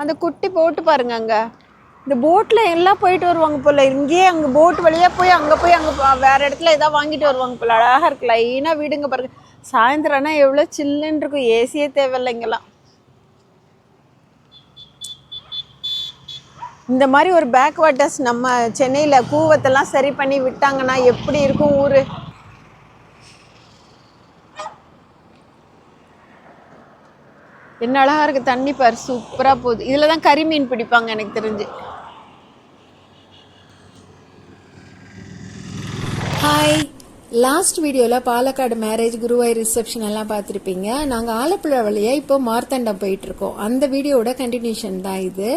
அந்த குட்டி போட்டு பாருங்க அங்க. இந்த போட்ல எல்லாம் போயிட்டு வருவாங்க போல. இங்கேயே அங்க போட் வழியா போய் அங்க வேற இடத்துல ஏதாவது வாங்கிட்டு வருவாங்க போல. அழகா இருக்கு. லைனா வீடுங்க பாருங்க. சாயந்தரம்னா எவ்வளவு சில்லுன்னு இருக்கும். ஏசியே தேவையில்லை இங்கெல்லாம். இந்த மாதிரி ஒரு பேக் வாட்டர்ஸ் நம்ம சென்னையில கூவத்தெல்லாம் சரி பண்ணி விட்டாங்கன்னா எப்படி இருக்கும் ஊரு. என்ன அழகா இருக்கு. தண்ணி பாரு சூப்பரா போகுது. இதுலதான் கறி மீன் பிடிப்பாங்க எனக்கு தெரிஞ்சு. ஹாய், லாஸ்ட் வீடியோவில் பாலக்காடு மேரேஜ் குருவாயூர் ரிசப்ஷன் எல்லாம் பார்த்துருப்பீங்க. நாங்கள் ஆலப்புழா வழியாக இப்போ மார்த்தாண்டம் போயிட்டுருக்கோம். அந்த வீடியோட கண்டினியூஷன் தான் இது.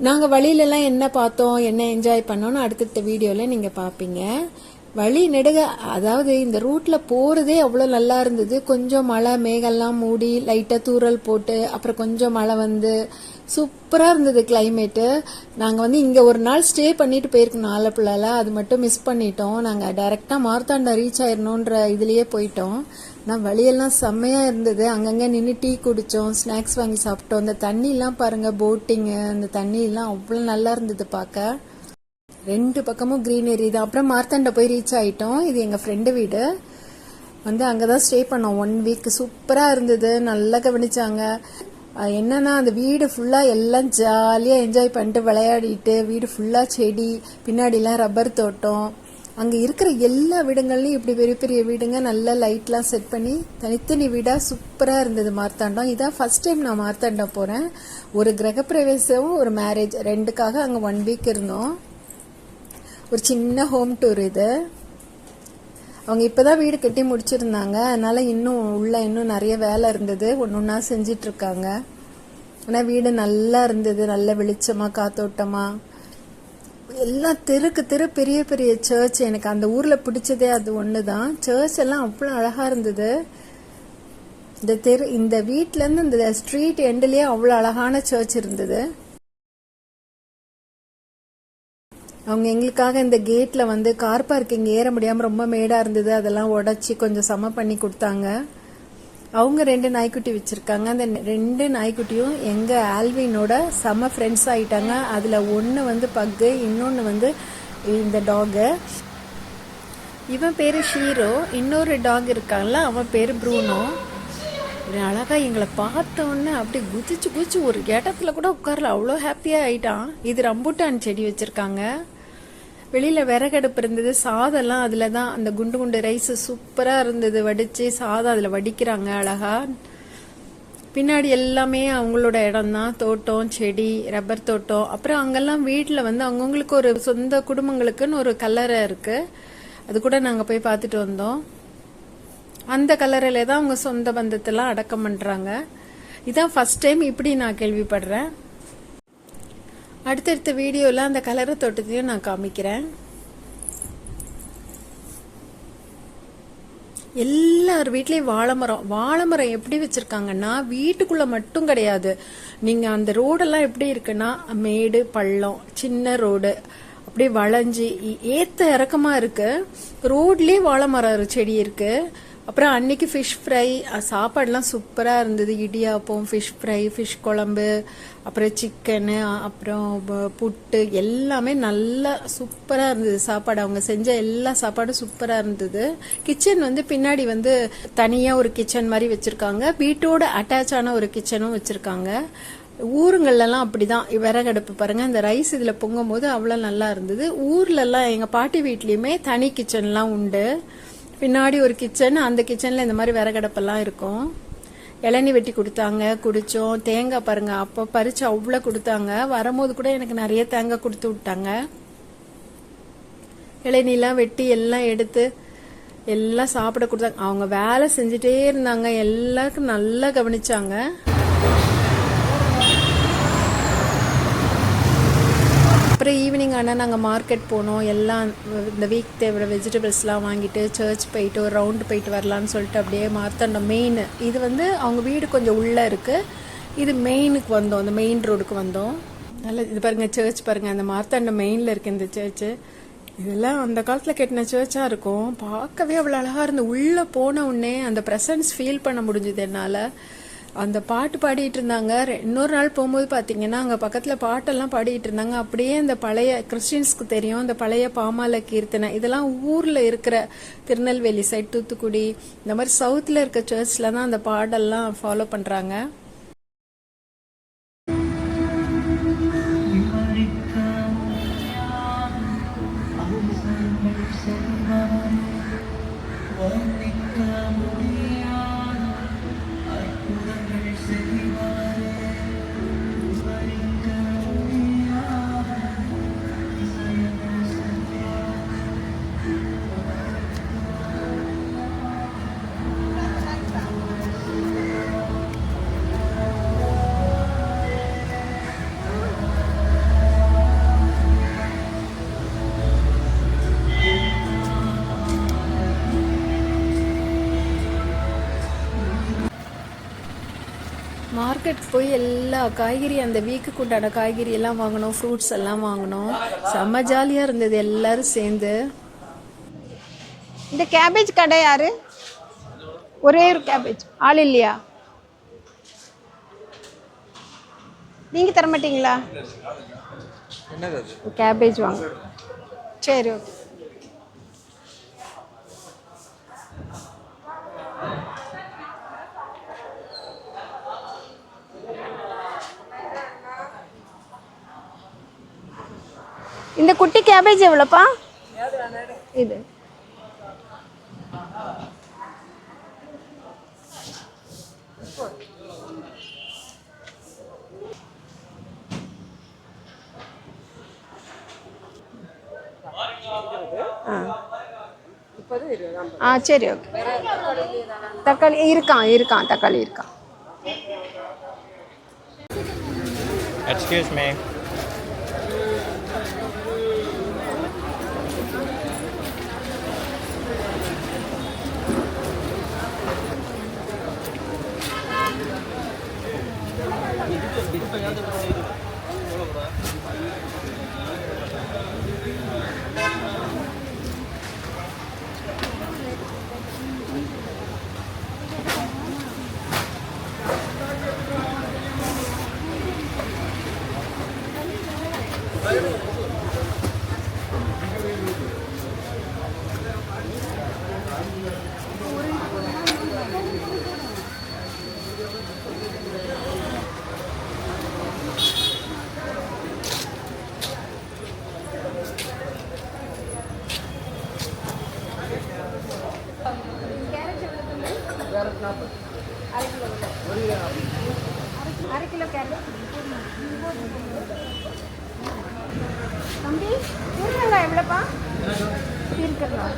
நாங்கள் வழியிலலாம் என்ன பார்த்தோம், என்ன என்ஜாய் பண்ணோன்னு அடுத்தடுத்த வீடியோவில் நீங்கள் பார்ப்பீங்க. வழி நெடுக, அதாவது இந்த ரூட்ல போறதே அவ்வளோ நல்லா இருந்தது. கொஞ்சம் மழை, மேகெல்லாம் மூடி லைட்டா தூறல் போட்டு அப்புறம் கொஞ்சம் மழை வந்து சூப்பரா இருந்தது கிளைமேட்டு. நாங்க வந்து இங்க ஒரு நாள் ஸ்டே பண்ணிட்டு போயிருக்கோம் ஆலப்புழால. அது மட்டும் மிஸ் பண்ணிட்டோம். நாங்க டைரக்டா மார்த்தாண்டம் ரீச் ஆயிரணும்ன்ற இதுலயே போயிட்டோம். நான் வழியெல்லாம் செம்மையா இருந்தது. அங்கங்க நின்று டீ குடிச்சோம், ஸ்நாக்ஸ் வாங்கி சாப்பிட்டோம். அந்த தண்ணி எல்லாம் பாருங்க, போட்டிங்கு, அந்த தண்ணி எல்லாம் அவ்வளவு நல்லா இருந்தது பார்க்க. ரெண்டு பக்கமும் கிரீனரி தான். அப்புறம் மார்த்தாண்டம் போய் ரீச் ஆயிட்டோம். இது எங்க ஃப்ரெண்டு வீடு. வந்து அங்கதான் ஸ்டே பண்ணோம் 1 வீக். சூப்பரா இருந்தது, நல்லா கவனிச்சாங்க. என்னன்னா அந்த வீடு ஃபுல்லா எல்லாம் ஜாலியா என்ஜாய் பண்ணிட்டு விளையாடிட்டு, வீடு ஃபுல்லா செடி, பின்னாடிலாம் ரப்பர் தோட்டம். அங்க இருக்கிற எல்லா வீடுகள்லயும் இப்படி பெரிய பெரிய வீடுங்க, நல்ல லைட்லாம் செட் பண்ணி தனித்தனி வீடா சூப்பரா இருந்தது மார்த்தாண்டம். இதான் ஃபர்ஸ்ட் டைம் நான் மார்த்தாண்டம் போறேன். ஒரு கிரகப்பிரவேசம், ஒரு மேரேஜ், ரெண்டுக்காக அங்க 1 வீக் இருந்தோம். ஒரு சின்ன ஹோம் டூர் இது. அவங்க இப்பதான் வீடு கட்டி முடிச்சிருந்தாங்க. அதனால இன்னும் நிறைய வேலை இருந்தது. ஒன்னொன்னா செஞ்சிட்டு இருக்காங்க. ஆனா வீடு நல்லா இருந்தது, நல்ல வெளிச்சமா காத்தோட்டமா. எல்லாம் தெருக்கு தெரு பெரிய பெரிய சர்ச். எனக்கு அந்த ஊர்ல பிடிச்சதே அது ஒண்ணுதான். சர்ச் எல்லாம் அவ்வளவு அழகா இருந்தது. இந்த வீட்டுல இருந்து இந்த ஸ்ட்ரீட் எண்ட்லயே அவ்வளவு அழகான சர்ச் இருந்தது. அவங்க எங்களுக்காக இந்த கேட்ல வந்து கார் பார்க்கிங் ஏற முடியாம ரொம்ப மேடா இருந்தது, அதெல்லாம் உடைச்சி கொஞ்சம் சம பண்ணி கொடுத்தாங்க. அவங்க 2 நாய்க்குட்டி வச்சிருக்காங்க. அந்த 2 நாய்க்குட்டியும் எங்க ஆல்வினோட செம ஃப்ரெண்ட்ஸ் ஆயிட்டாங்க. அதுல ஒன்னு வந்து பக்கு, இன்னொன்னு வந்து இந்த டாக். இவன் பேரு ஷீரோ. இன்னொரு டாக் இருக்காங்கல்ல, அவன் பேரு ப்ரூனோ. அழகா எங்களை பார்த்த உடனே அப்படியே குதிச்சு குதிச்சு ஒரு இடத்துல கூட உட்காரல, அவ்வளோ ஹாப்பியா ஆயிட்டான். இது ரம்பூட்டான் செடி வச்சிருக்காங்க. வெளியில விறகடுப்பு இருந்தது. சாதம்லாம் அதுலதான், அந்த குண்டு குண்டு ரைஸ் சூப்பரா இருந்தது. வடிச்சு சாதம் அதுல வடிக்கிறாங்க அழகா. பின்னாடி எல்லாமே அவங்களோட இடம் தான். தோட்டம், செடி, ரப்பர் தோட்டம். அப்புறம் அங்கெல்லாம் வீட்டுல வந்து அவங்கவுங்களுக்கு ஒரு சொந்த குடும்பங்களுக்குன்னு ஒரு கல்லறை இருக்கு. அது கூட நாங்க போய் பார்த்துட்டு வந்தோம். அந்த கல்லறையில தான் அவங்க சொந்த பந்தத்தெல்லாம் அடக்கம் பண்றாங்க. இதான் ஃபர்ஸ்ட் டைம் இப்படி நான் கேள்விப்படுறேன். அடுத்தடுத்த வீடியோல அந்த கல்லறை தோட்டத்தையும் நான் காமிக்கிறேன். எல்லார் வீட்லயும் வாழைமரம் எப்படி வச்சிருக்காங்கன்னா வீட்டுக்குள்ள மட்டும் கிடையாது. நீங்க அந்த ரோடெல்லாம் எப்படி இருக்குன்னா மேடு பள்ளம், சின்ன ரோடு, அப்படியே வளைஞ்சி ஏத்த இறக்கமா இருக்கு. ரோட்லயே வாழைமரம் செடி இருக்கு. அப்புறம் அன்னைக்கு ஃபிஷ் ஃப்ரை, சாப்பாடுலாம் சூப்பரா இருந்தது. இடியாப்பம், ஃபிஷ் ஃப்ரை, ஃபிஷ் குழம்பு, அப்புறம் சிக்கனு, அப்புறம் புட்டு, எல்லாமே நல்லா சூப்பரா இருந்தது சாப்பாடு. அவங்க செஞ்ச எல்லா சாப்பாடும் சூப்பரா இருந்தது. கிச்சன் வந்து பின்னாடி வந்து தனியா ஒரு கிச்சன் மாதிரி வச்சிருக்காங்க. வீட்டோட அட்டாச் ஆன ஒரு கிச்சனும் வச்சிருக்காங்க. ஊருங்கள்லாம் அப்படிதான். விறகடுப்பு பாருங்க, இந்த ரைஸ் இதுல பொங்கும் போது அவ்வளவு நல்லா இருந்தது. ஊர்ல எல்லாம் எங்க பாட்டி வீட்லயுமே தனி கிச்சன்லாம் உண்டு. பின்னாடி ஒரு கிச்சன், அந்த கிச்சன்ல இந்த மாதிரி விறகடுப்பெல்லாம் இருக்கும். இளநீ வெட்டி கொடுத்தாங்க, குடிச்சோம். தேங்காய் பாருங்க, அப்ப பறிச்சு அவ்வளவு கொடுத்தாங்க. வரும்போது கூட எனக்கு நிறைய தேங்காய் கொடுத்து விட்டாங்க. இளநீலாம் வெட்டி எல்லாம் எடுத்து எல்லாம் சாப்பிட கொடுத்தாங்க. அவங்க வேலை செஞ்சுட்டே இருந்தாங்க, எல்லாருக்கும் நல்லா கவனிச்சாங்க. அப்புறம் ஈவினிங் ஆனால் நாங்கள் மார்க்கெட் போனோம். எல்லாம் இந்த வீக் தேவையான வெஜிடபிள்ஸ்லாம் வாங்கிட்டு சர்ச் போயிட்டு ஒரு ரவுண்டு போயிட்டு வரலான்னு சொல்லிட்டு அப்படியே மார்த்தாண்டம் மெயின். இது வந்து அவங்க வீடு கொஞ்சம் உள்ளே இருக்குது. இது மெயினுக்கு வந்தோம், அந்த மெயின் ரோடுக்கு வந்தோம். நல்லா இது பாருங்க, சர்ச் பாருங்க, அந்த மார்த்தாண்டம் மெயினில் இருக்குது இந்த சர்ச்சு. இதெல்லாம் அந்த காலத்தில் கட்டின சர்ச்சாக இருக்கும். பார்க்கவே அவ்வளோ அழகாக இருந்து. உள்ளே போன உடனே அந்த ப்ரெசன்ஸ் ஃபீல் பண்ண முடிஞ்சுது என்னால். அந்த பாட்டு பாடிட்டு இருந்தாங்க. இன்னொரு நாள் போகும்போது பார்த்தீங்கன்னா அங்கே பக்கத்தில் பாட்டெல்லாம் பாடிட்டு இருந்தாங்க. அப்படியே அந்த பழைய கிறிஸ்டின்ஸ்க்கு தெரியும் அந்த பழைய பாமால கீர்த்தனை இதெல்லாம் ஊரில் இருக்கிற திருநெல்வேலி சைட், தூத்துக்குடி இந்த மாதிரி சவுத்தில் இருக்க சர்ச்சில் தான் அந்த பாடெல்லாம் ஃபாலோ பண்ணுறாங்க. மார்க்கெட் போய் எல்லா காய்கறி அந்த வீக்குக்கு உண்டான காய்கறி எல்லாம் வாங்கினோம், ஃப்ரூட்ஸ் எல்லாம் வாங்கினோம். செம்ம ஜாலியாக இருந்தது எல்லாரும் சேர்ந்து. இந்த கேபேஜ் கடை யாரு? ஒரே ஒரு கேபேஜ், ஆள் இல்லையா? நீங்கள் தர மாட்டீங்களா? கேபேஜ் வாங்க. சரி, ஓகே. இந்த குட்டி கேபேஜ் எவ்வளோப்பா? இது சரி, ஓகே. தக்காளி இருக்கான் தக்காளி இருக்கான். Excuse me. அரை கிலோ கேரட். தம்பி பீர்க்கங்காய் எவ்வளோப்பா? பீர்க்கங்காய்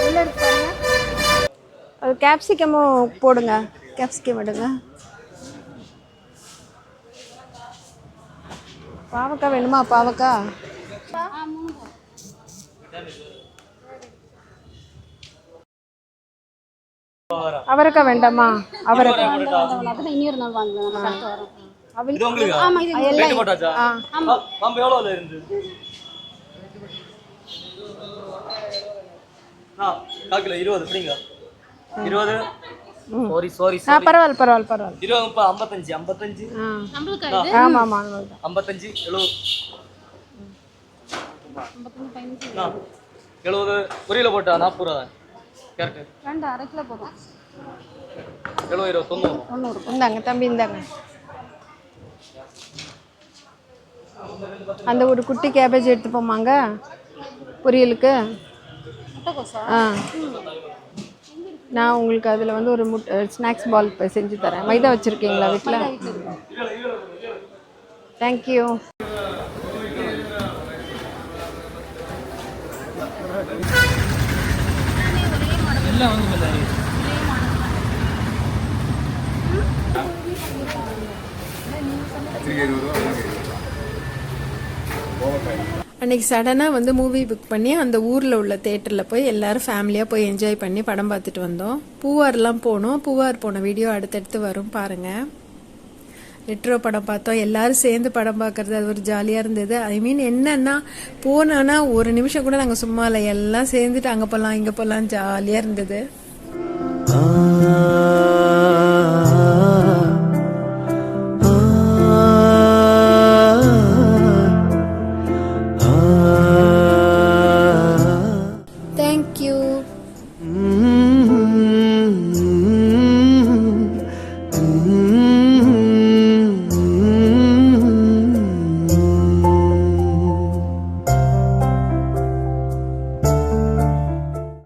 உள்ள இருக்காங்க. அது கேப்சிகமும் போடுங்க, கேப்சிகம் எடுங்க. பாவக்காய் வேணுமா? பாவக்காய் அவரைக்காய் வேண்டாமா? அவரைக்காய் இன்னொரு நாள் வாங்கலாம். பரவாயில்ல. 55 ஆமா 55 70 ஒரு கிலோ போட்டா 40 ரூபா. கேரட் ரெண்டு அரை கிலோ போதும். 70 90. இந்தாங்க தம்பி, இந்தாங்க. அந்த ஒரு குட்டி கேபேஜ் எடுத்து போமாங்க பொரியலுக்கு. நான் உங்களுக்கு அதில் வந்து ஒரு ஸ்நாக்ஸ் பால் செஞ்சு தரேன். மைதா வச்சுருக்கீங்களா வீட்டில்? தேங்க்யூ. அன்றைக்கி சடனாக வந்து மூவி புக் பண்ணி அந்த ஊரில் உள்ள தேட்டரில் போய் எல்லோரும் ஃபேமிலியாக போய் என்ஜாய் பண்ணி படம் பார்த்துட்டு வந்தோம். பூவார்லாம் போனோம். பூவார் போன வீடியோ அடுத்தடுத்து வரும் பாருங்கள். ரெட்ரோ படம் பார்த்தோம். எல்லாரும் சேர்ந்து படம் பார்க்கறது அது ஒரு ஜாலியாக இருந்தது. ஐ மீன் என்னன்னா போனோன்னா ஒரு நிமிஷம் கூட நாங்கள் சும்மா இல்லை, எல்லாம் சேர்ந்துட்டு அங்கே போகலாம் இங்கே போகலாம் ஜாலியாக இருந்தது. தேங்க்யூ.